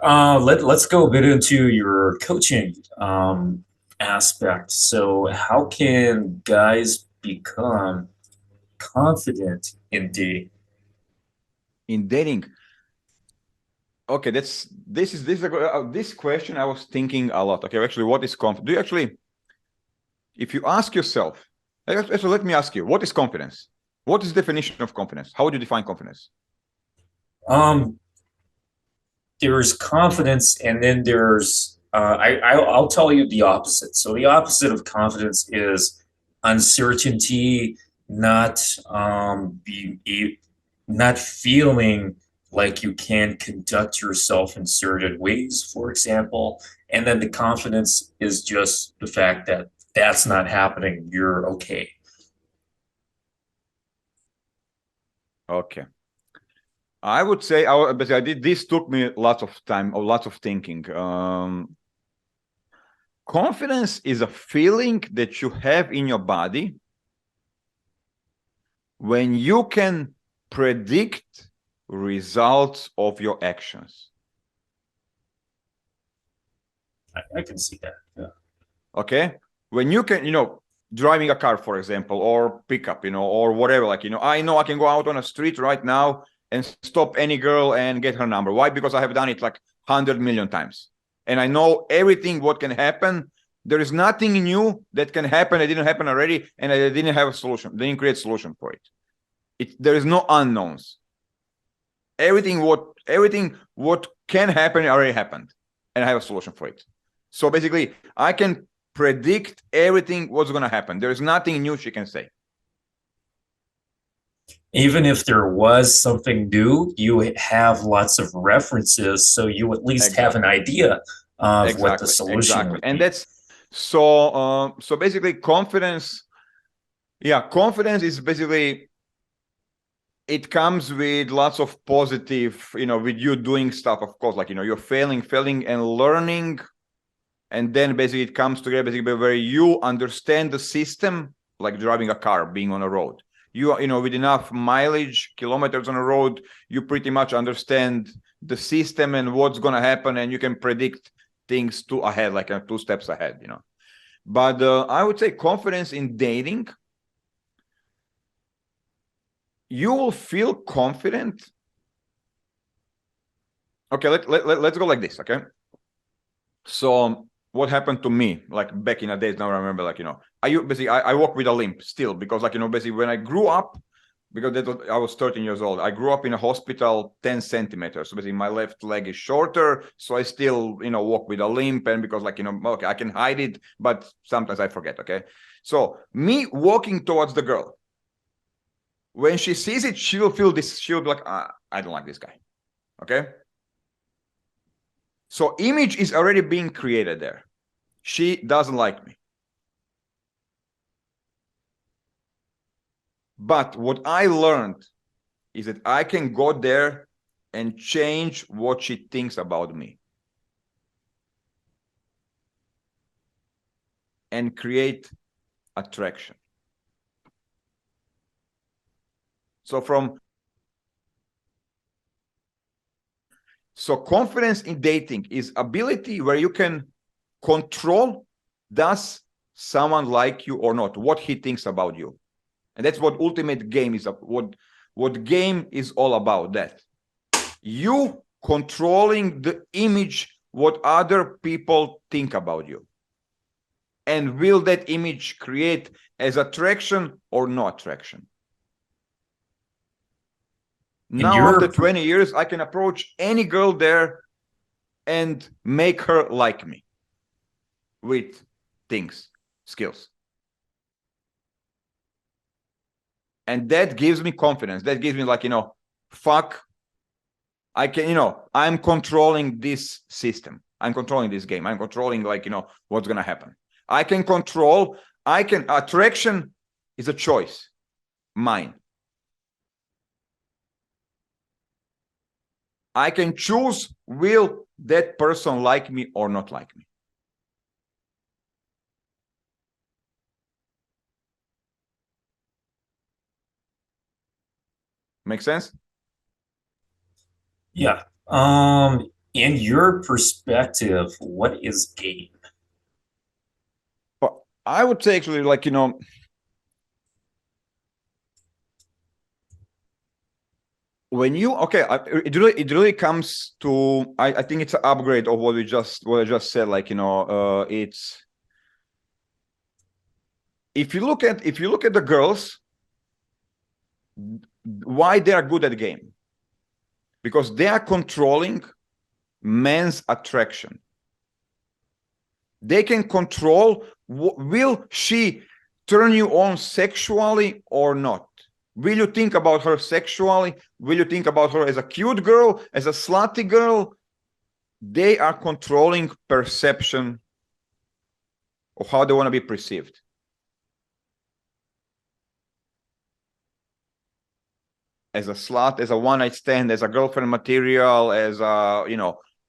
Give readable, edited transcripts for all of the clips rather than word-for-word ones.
Let's go a bit into your coaching aspect. So, how can guys become confident in dating? In dating. Okay, this question I was thinking a lot. Okay, actually, what is confidence? Do you actually, if you ask yourself, actually, let me ask you, what is confidence? What is the definition of confidence? How would you define confidence? Um, there's confidence, and then there's I'll tell you the opposite. So the opposite of confidence is uncertainty, not not feeling like you can conduct yourself in certain ways, for example. And then the confidence is just the fact that that's not happening. You're okay. Okay. I would say but I did this took me lots of time or lots of thinking. Confidence is a feeling that you have in your body when you can predict results of your actions. I can see that. Yeah. Okay, when you can, driving a car, for example, or pickup, or whatever, like, I know I can go out on a street right now and stop any girl and get her number. Why? Because I have done it like 100 million times, and I know everything what can happen. There is nothing new that can happen that didn't happen already, and I didn't have a solution. They didn't create a solution for it. There is no unknowns. Everything what can happen already happened, and I have a solution for it. So basically, I can predict everything what's going to happen. There is nothing new she can say. Even if there was something new, you have lots of references, so you at least have an Exactly. idea of what the Exactly. solution Exactly. would And be. that's so basically confidence. Yeah, confidence is basically it comes with lots of positive, with you doing stuff, of course, like you're failing and learning. And then basically it comes together basically where you understand the system, like driving a car, being on a road. With enough mileage, kilometers on a road, you pretty much understand the system and what's going to happen, and you can predict things ahead, like 2 steps ahead. But I would say confidence in dating, you will feel confident. Okay, let's go like this. Okay, so what happened to me, like back in the days, now I remember, like, I walk with a limp still, because, like, basically when I grew up, because I was 13 years old, I grew up in a hospital 10 centimeters. So basically my left leg is shorter, so I still, walk with a limp. And because, like, okay, I can hide it, but sometimes I forget. Okay, so me walking towards the girl, when she sees it, she will feel this, she'll be like, I don't like this guy. Okay, so image is already being created there. She doesn't like me. But what I learned is that I can go there and change what she thinks about me and create attraction. So confidence in dating is ability where you can control, does someone like you or not, what he thinks about you. And that's what ultimate game is, what game is all about, that you controlling the image what other people think about you, and will that image create as attraction or no attraction. And Now after you're 20 years I can approach any girl there and make her like me with skills, and that gives me confidence. That gives me, like, fuck, I can, I'm controlling this system, I'm controlling this game, I'm controlling, like, what's gonna happen. Attraction is a choice, mine. I can choose, will that person like me or not like me. Make sense? yeah. In your perspective, what is game? But I would say actually, like, when you it really comes to, I think it's an upgrade of what I just said. Like, it's, if you look at the girls, why they are good at the game, because they are controlling men's attraction. They can control, will she turn you on sexually or not? Will you think about her sexually? Will you think about her as a cute girl, as a slutty girl? They are controlling perception of how they want to be perceived. As a slut, as a one-night stand, as a girlfriend material, as a,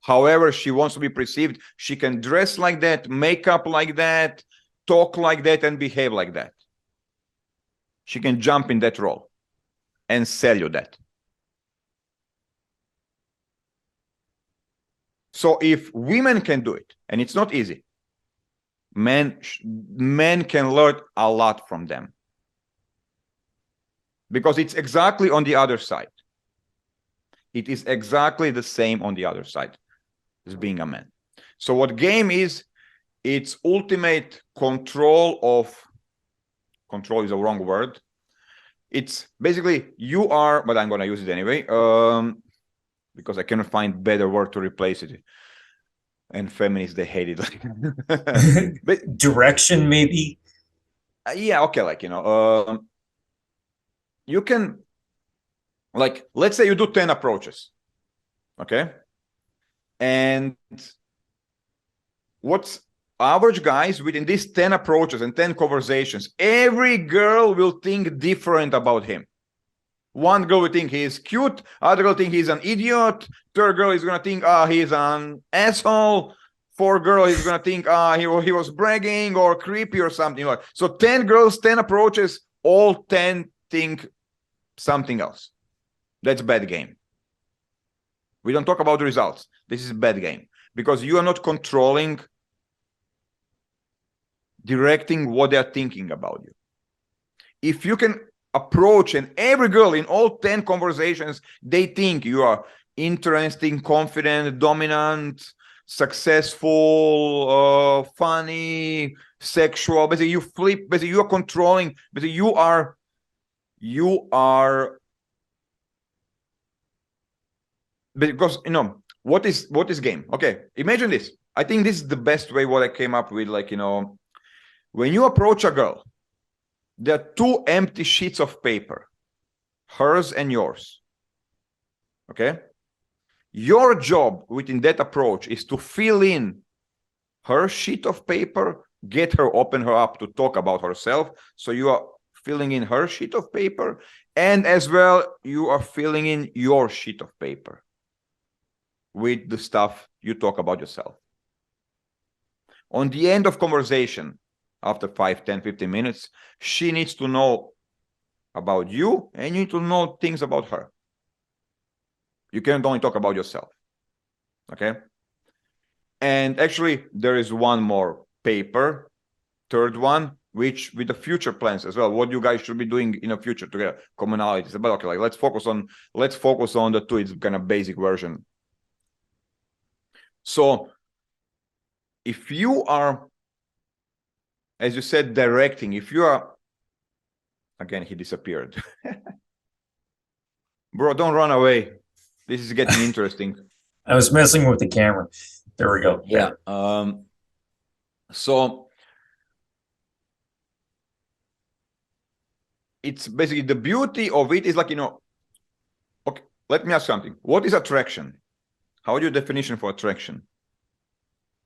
however she wants to be perceived. She can dress like that, make up like that, talk like that, and behave like that. She can jump in that role and sell you that. So if women can do it, and it's not easy, men can learn a lot from them, because it's exactly on the other side. It is exactly the same on the other side as being a man. So what game is, it's ultimate control is a wrong word. It's basically, you are, but I'm going to use it anyway, because I cannot find better word to replace it. And feminists, they hate it. But Direction, maybe? yeah, okay, like, you can, like, let's say you do 10 approaches, okay? And what's average guys within these 10 approaches and 10 conversations, every girl will think different about him. One girl will think he's cute, other girl think he's an idiot, third girl is gonna think he's an asshole, fourth girl is gonna think he was bragging or creepy or something like. So 10 girls, 10 approaches, all 10 think something else. That's bad game. We don't talk about the results. This is a bad game, because you are not controlling, directing what they're thinking about you. If you can approach, and every girl in all 10 conversations, they think you are interesting, confident, dominant, successful, funny, sexual, basically you flip, basically you are controlling, basically you are because what is game. Okay, imagine this. I think this is the best way what I came up with. Like, when you approach a girl, there are two empty sheets of paper, hers and yours. Okay, your job within that approach is to fill in her sheet of paper, get her, open her up to talk about herself. So you are filling in her sheet of paper, and as well you are filling in your sheet of paper with the stuff you talk about yourself. On the end of conversation, after 5, 10, 15 minutes, she needs to know about you, and you need to know things about her. You can't only talk about yourself. Okay? And actually, there is one more paper, third one, which with the future plans as well. What you guys should be doing in the future together, commonalities. But okay, like let's focus on the two. It's kind of basic version. So if you are, as you said, directing, if you are, again, he disappeared. Bro, don't run away. This is getting interesting. I was messing with the camera. There we go. Yeah. So it's basically, the beauty of it is like, okay, let me ask something. What is attraction? How do you definition for attraction?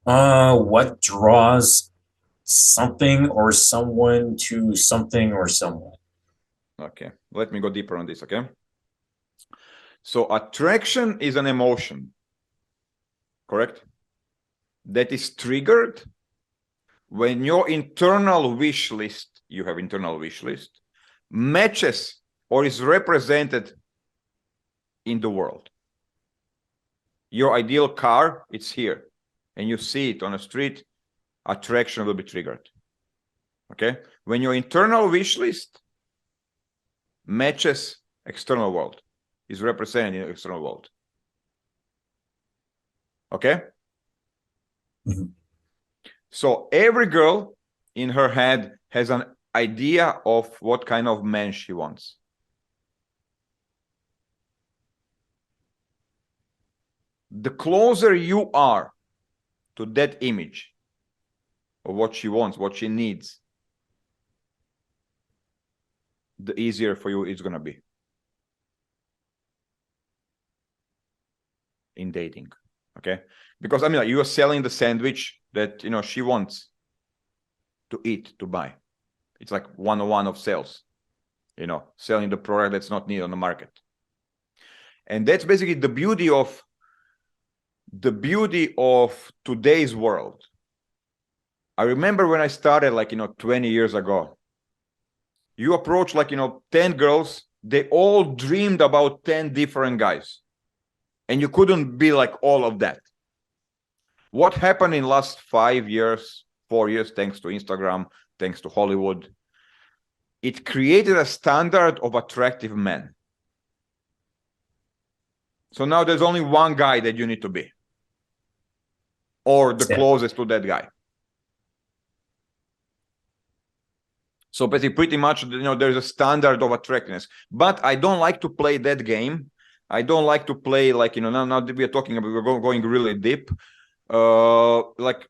What draws something or someone to something or someone? Okay, let me go deeper on this, okay? So attraction is an emotion, correct? That is triggered when your internal wish list, you have internal wish list, matches or is represented in the world. Your ideal car, it's here, and you see it on the street, attraction will be triggered. Okay, when your internal wish list matches external world, is represented in the external world. Okay. Mhm. So every girl in her head has an idea of what kind of man she wants. The closer you are to that image of what she wants, what she needs, the easier for you it's going to be in dating. Okay, because I mean, like, you are selling the sandwich that she wants to eat, to buy. It's like 101 of sales, selling the product that's not needed on the market. And that's basically the beauty of today's world. I remember when I started, like 20 years ago, you approach like 10 girls, they all dreamed about 10 different guys, and you couldn't be like all of that. What happened in last 5 years, 4 years, thanks to Instagram, thanks to Hollywood, it created a standard of attractive men. So now there's only one guy that you need to be, or the closest to that guy. So basically, pretty much, there's a standard of attractiveness. But I don't like to play that game. I don't like to play like, now that we're talking about, we're going really deep, like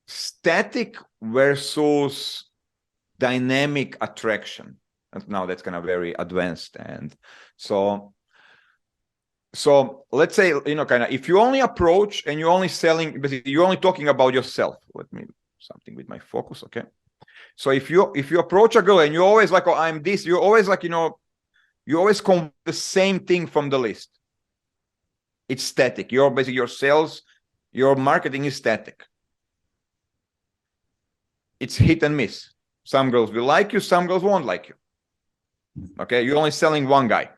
static versus dynamic attraction. And now that's kind of very advanced. And so let's say, kind of, if you only approach and you're only selling, basically, you're only talking about yourself. Let me something with my focus, okay? So if you approach a girl and you're always like, oh, I'm this, you're always like, you always come the same thing from the list. It's static. You're basically, your sales, your marketing is static. It's hit and miss. Some girls will like you, some girls won't like you. Okay, you're only selling one guy,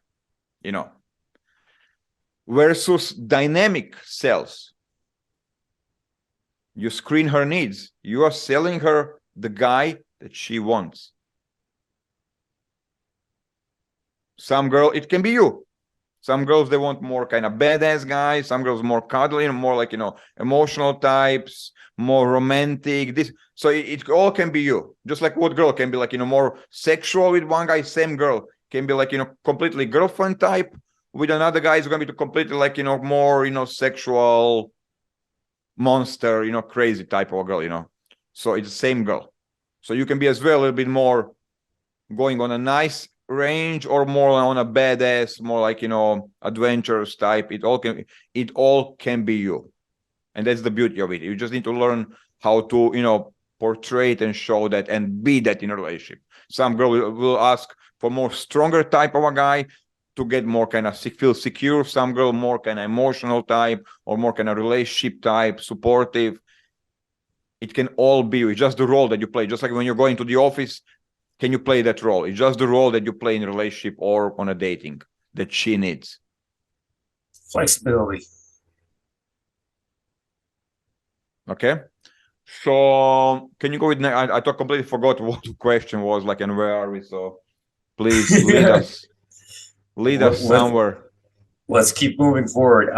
versus dynamic sales. You screen her needs. You are selling her the guy that she wants. Some girl, it can be you. Some girls, they want more kind of badass guys. Some girls more cuddly, more like, emotional types, more romantic. This, so it all can be you. Just like what girl can be like, more sexual with one guy, same girl can be like, completely girlfriend type. With another guy, it's going to be completely like, more, sexual monster, crazy type of girl, So it's the same girl. So you can be as well a little bit more going on a nice range or more on a badass, more like, adventurous type. It all can be you. And that's the beauty of it. You just need to learn how to, portray it and show that and be that in a relationship. Some girl will ask for more stronger type of a guy to get more kind of feel secure. Some girl more kind of emotional type or more kind of relationship type, supportive. It can all be you. It's just the role that you play. Just like when you're going to the office, can you play that role? It's just the role that you play in a relationship or on a dating that she needs. Flexibility. Okay. So can you go with, I completely forgot what the question was like and where are we? So please lead us somewhere. Let's keep moving forward.